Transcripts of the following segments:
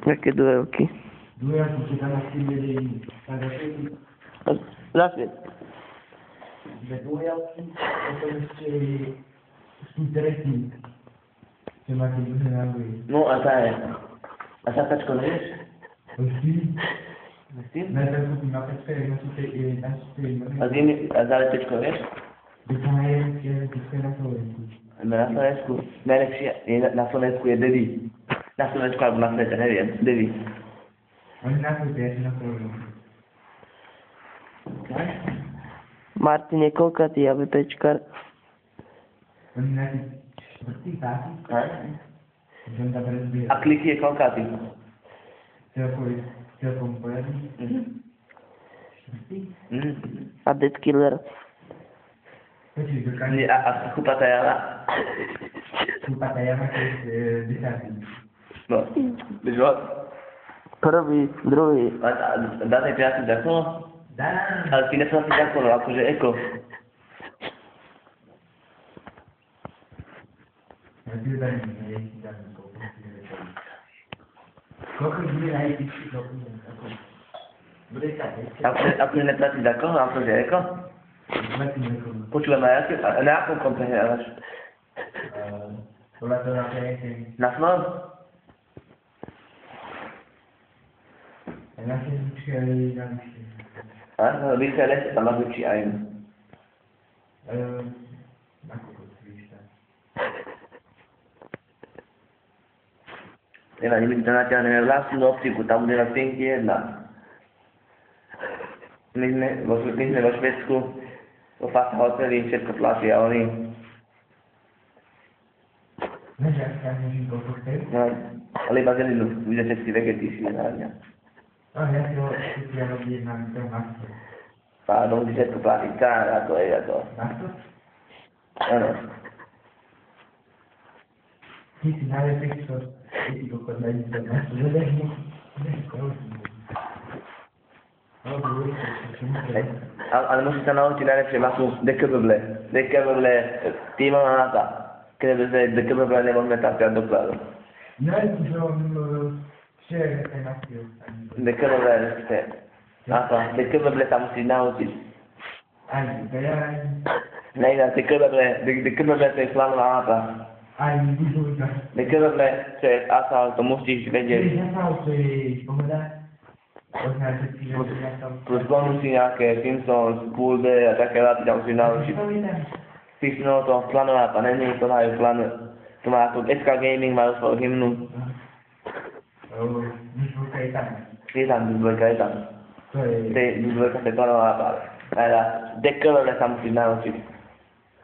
Jaké duelky? Duelky, keď tam asi vedeli, tak Zasviet. dve duelky, potom ešte tretí, čo máte druhé návrhy. No a tá je. A sakačko nevieš? Vždy, S tým? najprv kúpim apečka, jak nasúte A za letečko vieš? by sa najlepšie na Slovensku. Na Slovensku. Najlepšie je na Slovensku je Devi. Na Slovensku alebo na svete, neviem. Devi. Oni nasúte, ja si na Slovensku. Martin je koľkatý a VPčkar. Oni na vrtí táky, že on tam prezbieha. A kliky je koľkatý. Celkom poriadný. Vrtí. A Dead Killer. Počuj, dokáže A chupatá java. kúpata jama, keď desátý. No. Víš ho? Prvý, druhý. A dáte piatý zakolo? Dá. Ale ty neplatí zakolo, akože eko. Ja ti dám, koľko bude najvyšší dokument? Bude sa Akože neplatí zakolo, akože eko? Počúvaj, na akom kompe hráš? Podľa toho na PSN. Na Snor? A na Facebooku aj na vyššie. Áno, vysieleš, tam máš väčší aj. Nakoľko si vyššie? Nevadí, my to natiahneme vlastnú optiku, tam bude na stinky jedna. My sme vo Švédsku, vo Fata hoteli, všetko tlačí a oni. Než ja sa nemôžem koľko chcem? No, ale iba zelinu, bude všetky vegety si nenáľňa. No, ja si ho všetky robím na tom masku. Pádom, kde všetko platí, kár, ako je, ako. Masku? Áno. Ty si najlepší, čo ty si koľko dají to masku. Ale musí sa naučiť najlepšie masu dekebeble. Dekebeble, týma máta. Keď dekebeble nemôžeme tapiať do kladu. Ja som včera aj masky. Dekebeble, dekebeble sa musí naučiť. Aj, ja Nejde, dekebeble to je slanová máta. aj vyžúľka. Dekebeble to je asal, to musíš vedieť. Ja sa chceš povedať? Plus bonusy nejaké, Simpsons, Pool D a také láty tam musíš naučiť. Písmeno to planová, a není, to majú plan, to má ako SK Gaming, majú svoju hymnu. Vyžúľka je tam. Je tam, dvojka je tam. To je... Dvojka to je planová pále. Ale dekebeble sa musíš naučiť.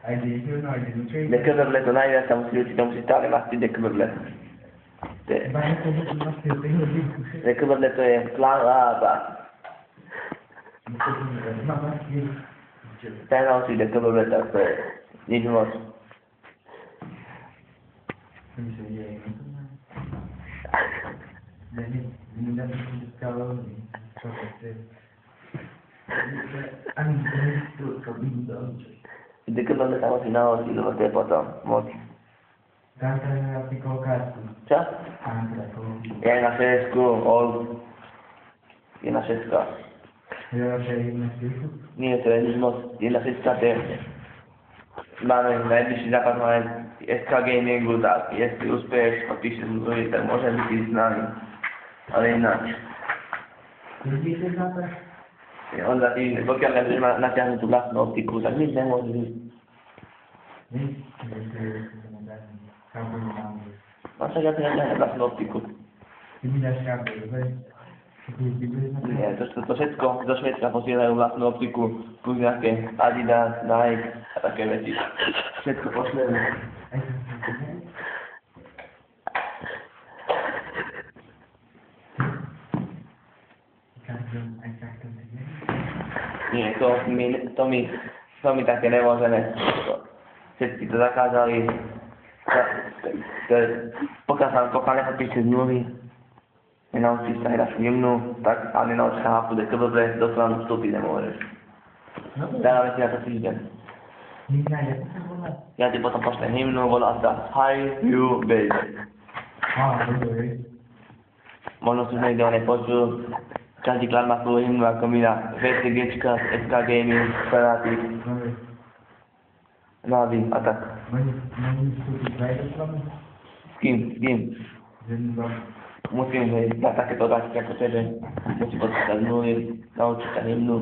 Aj dekebeble, aj dekebeble. Dekebeble to najviac sa musí učiť, to musí stále mať dekebeble. Dekebeble to je planová pále. Taj naučí dekebeble, tak to je nič moc. Dekebeble sa musí naučiť, lebo to je potom moc. Tam sa na kolkátku. Čo? Tam sa kolkátku. Je na šesku, old. Je na šeska. Je na šesku? Nie, to je nič moc. Je na šeska, to je... Máme najbližší západ, máme SK Gamingu, tak jestli uspěješ a píšeš mu to, tak môžem byť s nami. Ale ináč. Kedy je ten západ? On za týždeň, pokiaľ nebudeš natiahnuť tú vlastnú optiku, tak nič nemôže byť. Nič? Kábel mám. No však ja si natiahnem vlastnú optiku. Ty mi dáš kábel, veď? Nie, to všetko do Švédska posielajú vlastnú optiku, plus nejaké Adidas, Nike a také veci. Všetko pošleme. Nie, to my také nemôžeme. Všetci to zakázali. Pokiaľ nepodpíšte zmluvy, nenaučíš sa hrať hymnu, tak a nenaučíš sa hápu dekebeble, do toho vstúpiť nemôžeš. Dáme si na to týždeň. Ja ti potom pošlem hymnu, volá sa Hi You Baby. Dobre. Možno si niekto nepočul, každý klan má svoju hymnu, ako my na VCGčka, SK Gaming, Fanatic, Navy a tak. Môžem vstúpiť na jeden slavu? S kým? S kým? Jeden slavu. Musím na takéto otázky ako tebe. Musím počítať zmluvy, naučiť sa hymnu.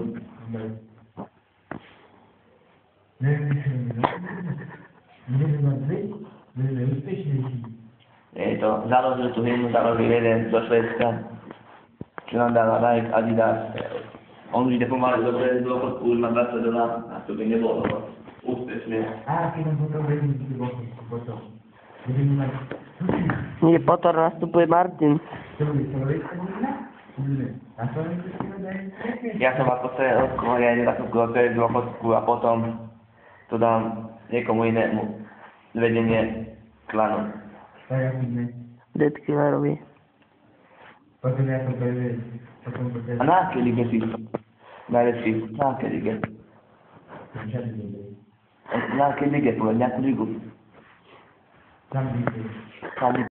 Budeme mať dve? Budeme úspešnejší. Je to, založil tú hymnu, založil jeden zo Švédska, čo nám dáva Nike, Adidas. On už ide pomaly dobre, z dôchodku už má $20, a to by nebolo úspešné. Keď nám potom vedím, že potom. Budeme mať... Nie, potom nastupuje Martin. Čo bude, Slovenska hymna? Budeme. A Slovenska hymna dajú také? Ja som mal posledné odkoho, ja idem takú z dôchodku a potom to dám niekomu inému vedenie klanu. Tak ja budeme. Dead Killerovi. Potom ja som prvé. Potom po tebe. A na aké lige si? Najlepší, na aké lige? Všade bude. Na aké lige, povedz nejakú ligu. Tam bude. Tam